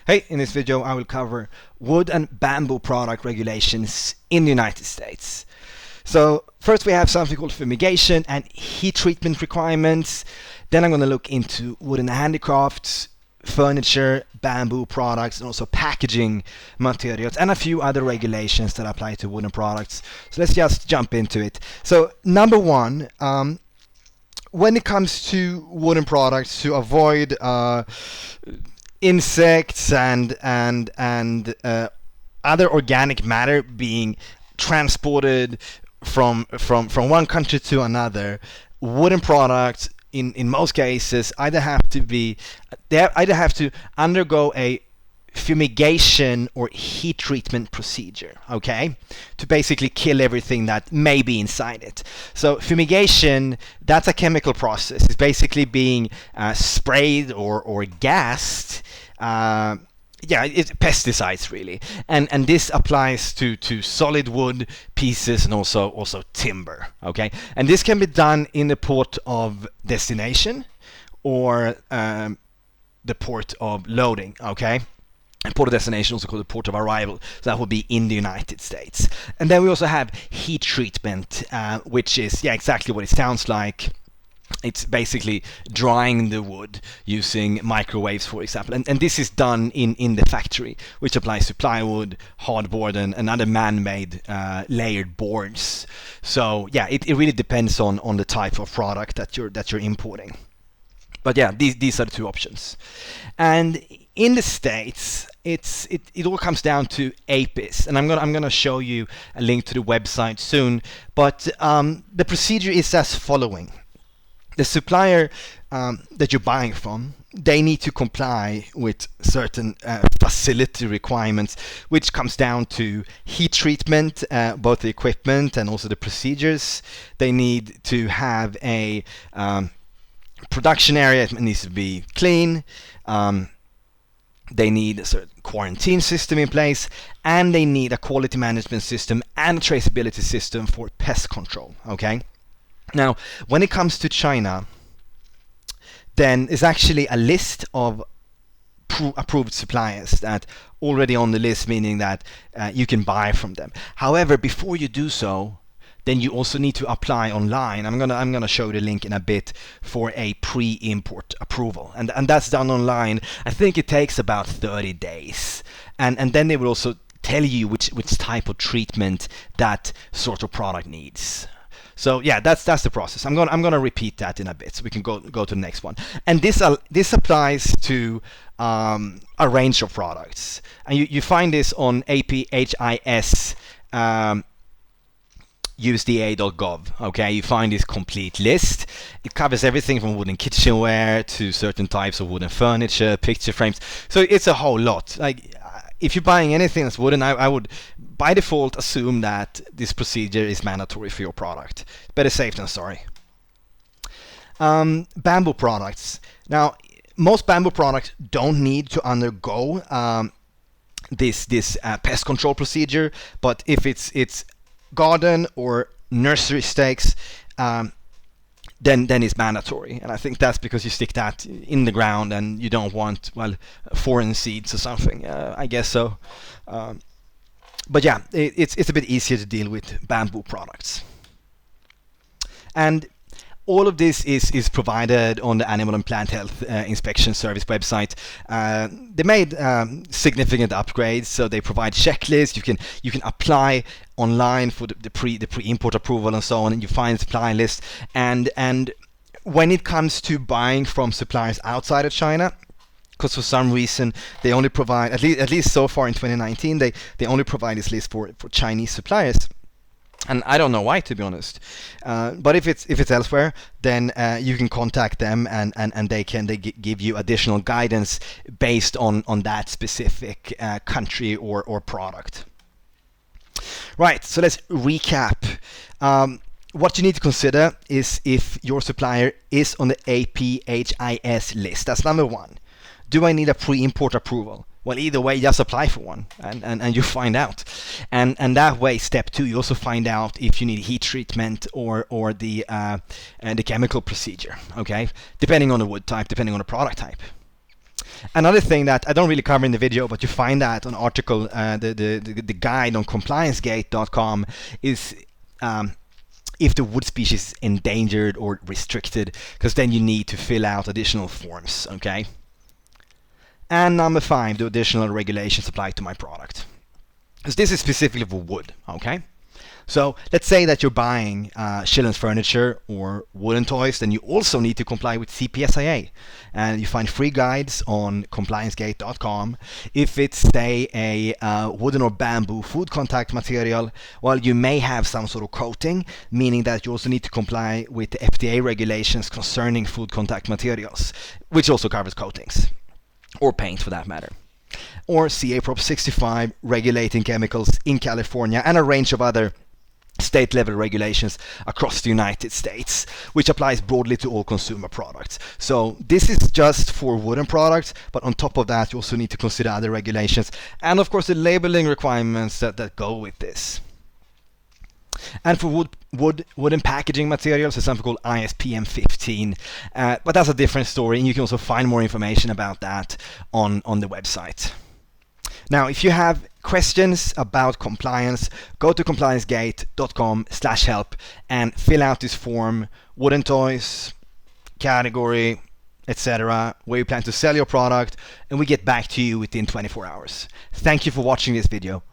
Hey, in this video I will cover wood and bamboo product regulations in the United States. So first we have something called fumigation and heat treatment requirements. Then I'm going to look into wooden handicrafts, furniture, bamboo products, and also packaging materials, and a few other regulations that apply to wooden products. So let's just jump into it. So number one, when it comes to wooden products, to avoid insects and other organic matter being transported from one country to another, wooden products in most cases either have to undergo a fumigation or heat treatment procedure, okay, to basically kill everything that may be inside it. So fumigation, that's a chemical process. It's basically being sprayed or gassed. It's pesticides really, and this applies to solid wood pieces and also timber, okay, and this can be done in the port of destination or the port of loading, okay. And port of destination, also called the port of arrival, so that would be in the United States. And then we also have heat treatment, which is exactly what it sounds like. It's basically drying the wood using microwaves, for example, and this is done in the factory, which applies to plywood, hardboard, and other man-made layered boards. So it really depends on the type of product that you're importing. But these are the two options. And in the States, it all comes down to APHIS, and I'm gonna show you a link to the website soon. But the procedure is as following: the supplier that you're buying from, they need to comply with certain facility requirements, which comes down to heat treatment, both the equipment and also the procedures. They need to have a production area. It needs to be clean. They need a certain quarantine system in place, and they need a quality management system and a traceability system for pest control, okay? Now, when it comes to China, then there's actually a list of approved suppliers that already on the list, meaning that you can buy from them. However, before you do so, then you also need to apply online. I'm gonna show you the link in a bit for a pre-import approval, and that's done online. I think it takes about 30 days, and then they will also tell you which type of treatment that sort of product needs. So that's the process. I'm gonna repeat that in a bit, so we can go to the next one. And this applies to a range of products, and you find this on APHIS. USDA.gov. Okay, you find this complete list. It covers everything from wooden kitchenware to certain types of wooden furniture, picture frames. So it's a whole lot. Like, if you're buying anything that's wooden, I would by default assume that this procedure is mandatory for your product. Better safe than sorry. Bamboo products. Now, most bamboo products don't need to undergo this pest control procedure, but if it's garden or nursery stakes, then it's mandatory. And I think that's because you stick that in the ground and you don't want foreign seeds or something. I guess so. But it's a bit easier to deal with bamboo products. And all of this is provided on the Animal and Plant Health Inspection Service website. They made significant upgrades, so they provide checklists. You can apply online for the pre-import approval and so on, and you find supply list. And when it comes to buying from suppliers outside of China, because for some reason they only provide, at least so far in 2019, they only provide this list for Chinese suppliers. And I don't know why, to be honest. But if it's elsewhere, then you can contact them, and they give you additional guidance based on that specific country or product. Right. So let's recap. What you need to consider is if your supplier is on the APHIS list. That's number one. Do I need a pre-import approval? Well, either way, just apply for one, and you find out. And that way, step two, you also find out if you need heat treatment or the chemical procedure. Okay, depending on the wood type, depending on the product type. Another thing that I don't really cover in the video, but you find that on article, the guide on compliancegate.com is if the wood species is endangered or restricted, because then you need to fill out additional forms, okay? And number 5, the additional regulations apply to my product. Because this is specifically for wood, okay? So let's say that you're buying children's furniture or wooden toys, then you also need to comply with CPSIA. And you find free guides on compliancegate.com. If it's, say, a wooden or bamboo food contact material, well, you may have some sort of coating, meaning that you also need to comply with the FDA regulations concerning food contact materials, which also covers coatings, or paint for that matter. Or CA Prop 65, regulating chemicals in California, and a range of other state level regulations across the United States, which applies broadly to all consumer products. So this is just for wooden products, but on top of that you also need to consider other regulations and of course the labeling requirements that go with this. And for wooden packaging materials, there's something called ISPM 15, but that's a different story, and you can also find more information about that on the website. Now, if you have questions about compliance, go to compliancegate.com/help and fill out this form, wooden toys, category, etc., where you plan to sell your product, and we get back to you within 24 hours. Thank you for watching this video.